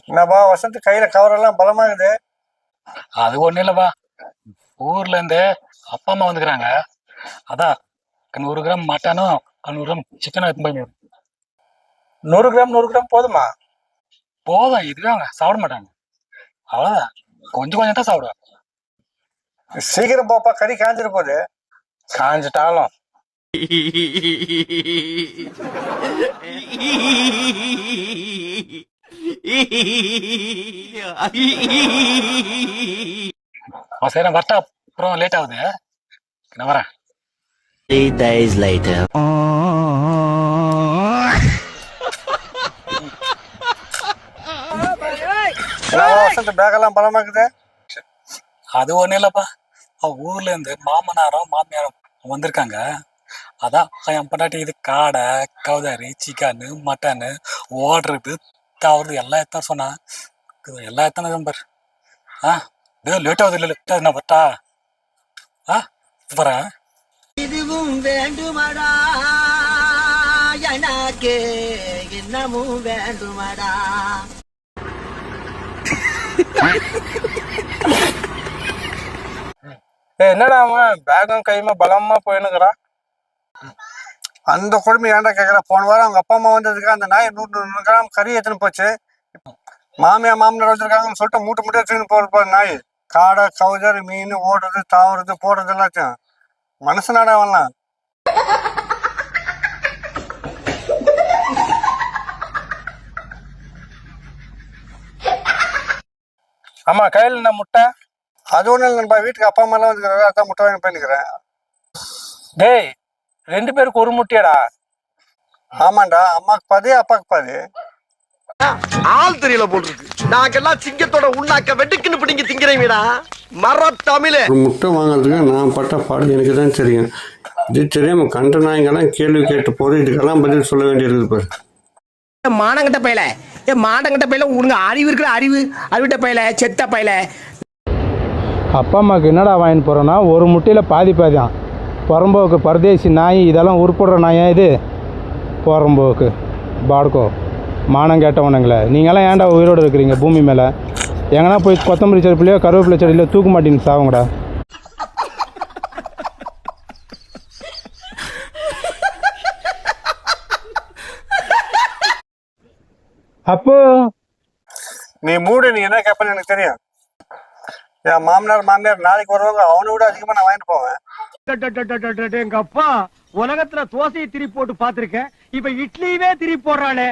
என்னப்பா வசந்த் கையில கவரெல்லாம் பலமாகுது. அது ஒண்ணும் இல்லப்பா. ஊர்ல இருந்து அப்பா அம்மா வந்துக்கிறாங்க. அதான் 100 கிராம் மட்டனும் 100 கிராம் சிக்கனும் எடுத்து போய் 100 கிராம் போதுமா? போதும். இதுவே அவங்க சாப்பிட மாட்டாங்க. அவ்வளவுதான், கொஞ்சம் கொஞ்சம் தான் சாப்பிடுவேன். சீக்கிரம் போப்பா, கறி காஞ்சிட போகுது. காஞ்சிட்டாலும் சரி நான் வரட்டா, அப்புறம் லேட் ஆகுது, நான் வரேன். 3 days later. வசந்த் பேக்கெல்லாம் பலமாக்குது. அது ஒண்ணும் இல்லப்பா. ஊர்ல இருந்து மாமனாரும் மாமியாரும் வந்திருக்காங்க. அதான் என் பொண்டாட்டி இது காடை கவுதாரி சிக்கனு மட்டனு ஓடுறது தவறுது எல்லாம் எத்தனை சொன்னா, எல்லாம் எத்தனை பாரு. லேட் ஆகுது, இல்லை லேட் ஆகுது, நான் பட்டா வரேன். இதுவும் வேண்டுமடா எனக்கு இன்னமும் வேண்டுமடா. என்னடா அவன் பேக்கும் கையுமா பலமா போயின்னுக்குறான். அந்த குழம்பு ஏன்டா கேட்குற? போன வாரம் அவங்க அப்பா அம்மா வந்ததுக்கு அந்த நாய் 100 கிராம் கறி எடுத்துன்னு போச்சு. மாமியார் வச்சிருக்காங்கன்னு சொல்லிட்டு மூட்டை எடுத்துன்னு போற நாய். காடை கவுதர் மீன் ஓடுறது தாவுறது போடுறது எல்லாத்தையும் மனசுனாடா வரலாம். ஆமா, கையில் என்ன முட்டை? அது ஒன்றும் இல்லை நண்பா, வீட்டுக்கு அப்பா அம்மாலாம் வந்துக்கிறாங்க, அதான் முட்டை வாங்கி போயிருக்கிறேன். டேய், 2 பேருக்கு ஒரு முட்டையாடா? ஆமாண்டா, அம்மாக்கு பாதி அப்பாக்கு பாதி. ஆள் தெரியல போல் இருக்கு. நாங்கெல்லாம் சிங்கத்தோட உண்ணாக்க வெட்டுக்குன்னு பிடிங்க திங்கிறீங்கடா மர தமிழ. ஒரு முட்டை வாங்குறதுக்கு நான் பட்ட பாடு எனக்கு தான் தெரியும். இது தெரியாம கண்ட நாயங்கெல்லாம் கேள்வி கேட்டு போது இதுக்கெல்லாம் பதில் சொல்ல வேண்டியிருக்குது பாரு. மானங்கிட்ட பையல, மானங்கிட்ட பையல, உனக்கு அறிவு இருக்கிற அறிவிட்ட பையல, செத்த பையல. அப்பா அம்மாவுக்கு என்னடா வாங்கிட்டு போகிறோன்னா ஒரு முட்டையில் பாதி தான். புறம்போக்கு பரதேசி நாய் இதெல்லாம் உருப்படுற நாயா இது? புறம்போக்கு பாடுக்கோ மானம் கேட்டவனுங்களே, நீங்களாம் ஏன்டா உயிரோடு இருக்கிறீங்க பூமி மேலே? எங்கன்னா போய் கொத்தமல்லி செடிப்பிலையோ கருவேப்பிலை செடியிலையோ தூக்கு மாட்டின்னு சாவுங்கடா. அப்போ நீ மூடு, நீ என்ன கேட்பேன்னு எனக்கு தெரியும். என் மாமியார் நாளைக்கு வருவாங்க, அவனை விட அதிகமா நான் வாங்கிட்டு போவேன். எங்க அப்பா உலகத்துல தோசையை திரி போட்டு பாத்திருக்கேன், இப்ப இட்லியவே திரி போடுறானே.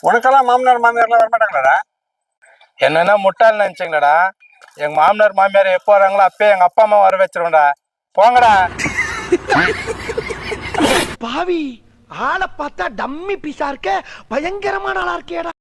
உனக்கெல்லாம் மாமியார்லாம் வரமாட்டாங்களாடா? என்னன்னா முட்டாள் நினைச்சிங்களடா? எங்க மாமியார் எப்போ வராங்களோ அப்பயே எங்க அப்பா அம்மா வர வச்சிருவோம்டா. போங்கடா. பாவி, ஆளை பார்த்தா டம்மி பீஸா இருக்க, பயங்கரமான ஆளா இருக்கேடா.